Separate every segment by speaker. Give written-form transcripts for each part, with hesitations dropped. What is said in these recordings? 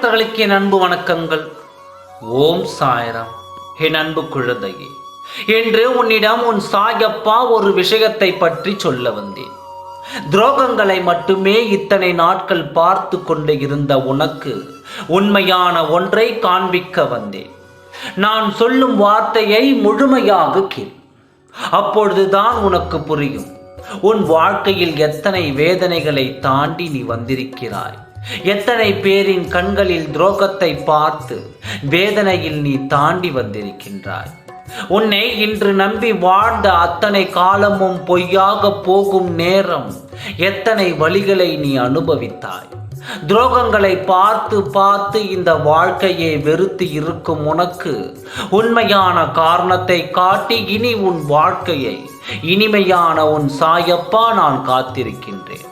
Speaker 1: பக்தர்களுக்கு என் அன்பு வணக்கங்கள். ஓம் சாய்ராம். என் அன்பு குழந்தையே, என்று உன்னிடம் உன் சாயப்பா ஒரு விஷயத்தை பற்றி சொல்ல வந்தேன். துரோகங்களை மட்டுமே இத்தனை நாட்கள் பார்த்து கொண்டு இருந்த உனக்கு உண்மையான ஒன்றை காண்பிக்க வந்தேன். நான் சொல்லும் வார்த்தையை முழுமையாக கேள். அப்பொழுதுதான் உனக்கு புரியும் உன் வாழ்க்கையில் எத்தனை வேதனைகளை தாண்டி நீ வந்திருக்கிறாய், எத்தனை பேரின் கண்களில் துரோகத்தை பார்த்து வேதனையில் நீ தாண்டி வந்திருக்கின்றாய். உன்னை இன்று நம்பி வாழ்ந்த அத்தனை காலமும் பொய்யாக போகும் நேரம் எத்தனை வழிகளை நீ அனுபவித்தாய். துரோகங்களை பார்த்து பார்த்து இந்த வாழ்க்கையை வெறுத்து இருக்கும் உனக்கு உண்மையான காரணத்தை காட்டி இனி உன் வாழ்க்கையை இனிமையான உன் சாயப்பா நான் காத்திருக்கின்றேன்.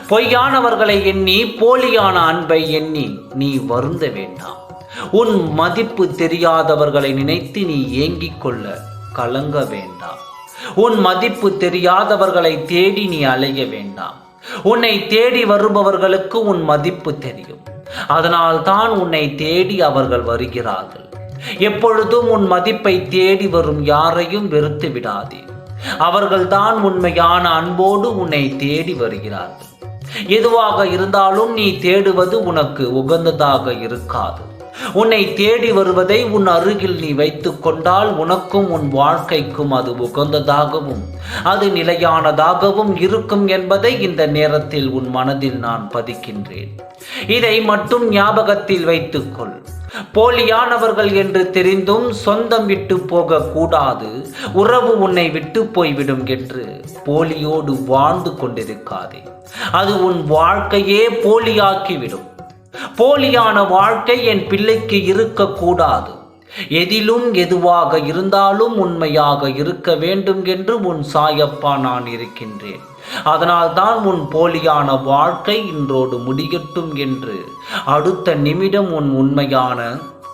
Speaker 1: பொய்யானவர்களை எண்ணி, போலியான அன்பை எண்ணி நீ வருந்த வேண்டாம். உன் மதிப்பு தெரியாதவர்களை நினைத்து நீ ஏங்கிக் கொள்ள கலங்க வேண்டாம். உன் மதிப்பு தெரியாதவர்களை தேடி நீ அலைய வேண்டாம். உன்னை தேடி வருபவர்களுக்கு உன் மதிப்பு தெரியும். அதனால் தான் உன்னை தேடி அவர்கள் வருகிறார்கள். எப்பொழுதும் உன் மதிப்பை தேடி வரும் யாரையும் வெறுத்து விடாதே. அவர்கள்தான் உண்மையான அன்போடு உன்னை தேடி வருகிறார்கள். எதுவாக இருந்தாலும் நீ தேடுவது உனக்கு உகந்ததாக இருக்காது. உன்னை தேடி வருவதை உன் அருகில் நீ வைத்துக் கொண்டால் உனக்கும் உன் வாழ்க்கைக்கும் அது உகந்ததாகவும் அது நிலையானதாகவும் இருக்கும் என்பதை இந்த நேரத்தில் உன் மனதில் நான் பதிக்கின்றேன். இதை மட்டும் ஞாபகத்தில் வைத்துக்கொள். போலியானவர்கள் என்று தெரிந்தும் சொந்தம் விட்டு போக கூடாது, உறவு உன்னை விட்டு போய்விடும் என்று போலியோடு வாழ்ந்து கொண்டிருக்காதே. அது உன் வாழ்க்கையே போலியாக்கிவிடும். போலியான வாழ்க்கை என் பிள்ளைக்கு இருக்கக்கூடாது. எதிலும் எதுவாக இருந்தாலும் உண்மையாக இருக்க வேண்டும் என்று உன் சாயப்பா நான் இருக்கின்றேன். அதனால் தான் உன் போலியான வாழ்க்கை இன்றோடு முடியட்டும் என்று அடுத்த நிமிடம் உன் உண்மையான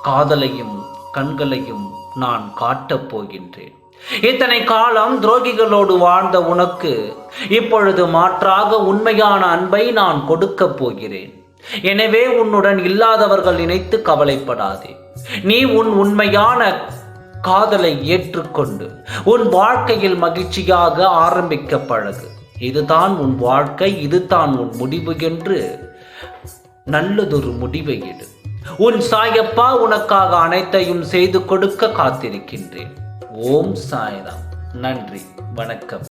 Speaker 1: காதலையும் கண்களையும் நான் காட்டப் போகின்றேன். இத்தனை காலம் துரோகிகளோடு வாழ்ந்த உனக்கு இப்பொழுது மாற்றாக உண்மையான அன்பை நான் கொடுக்கப் போகிறேன். எனவே உன்னுடன் இல்லாதவர்கள் நினைத்து கவலைப்படாதே. நீ உன் உண்மையான காதலை ஏற்றுக்கொண்டு உன் வாழ்க்கையில் மகிழ்ச்சியாக ஆரம்பிக்க பழகு. இதுதான் உன் வாழ்க்கை, இதுதான் உன் முடிவு என்று நல்லதொரு முடிவை எடு. உன் சாயப்பா உனக்காக அனைத்தையும் செய்து கொடுக்க காத்திருக்கின்றேன். ஓம் சாய்ராம். நன்றி, வணக்கம்.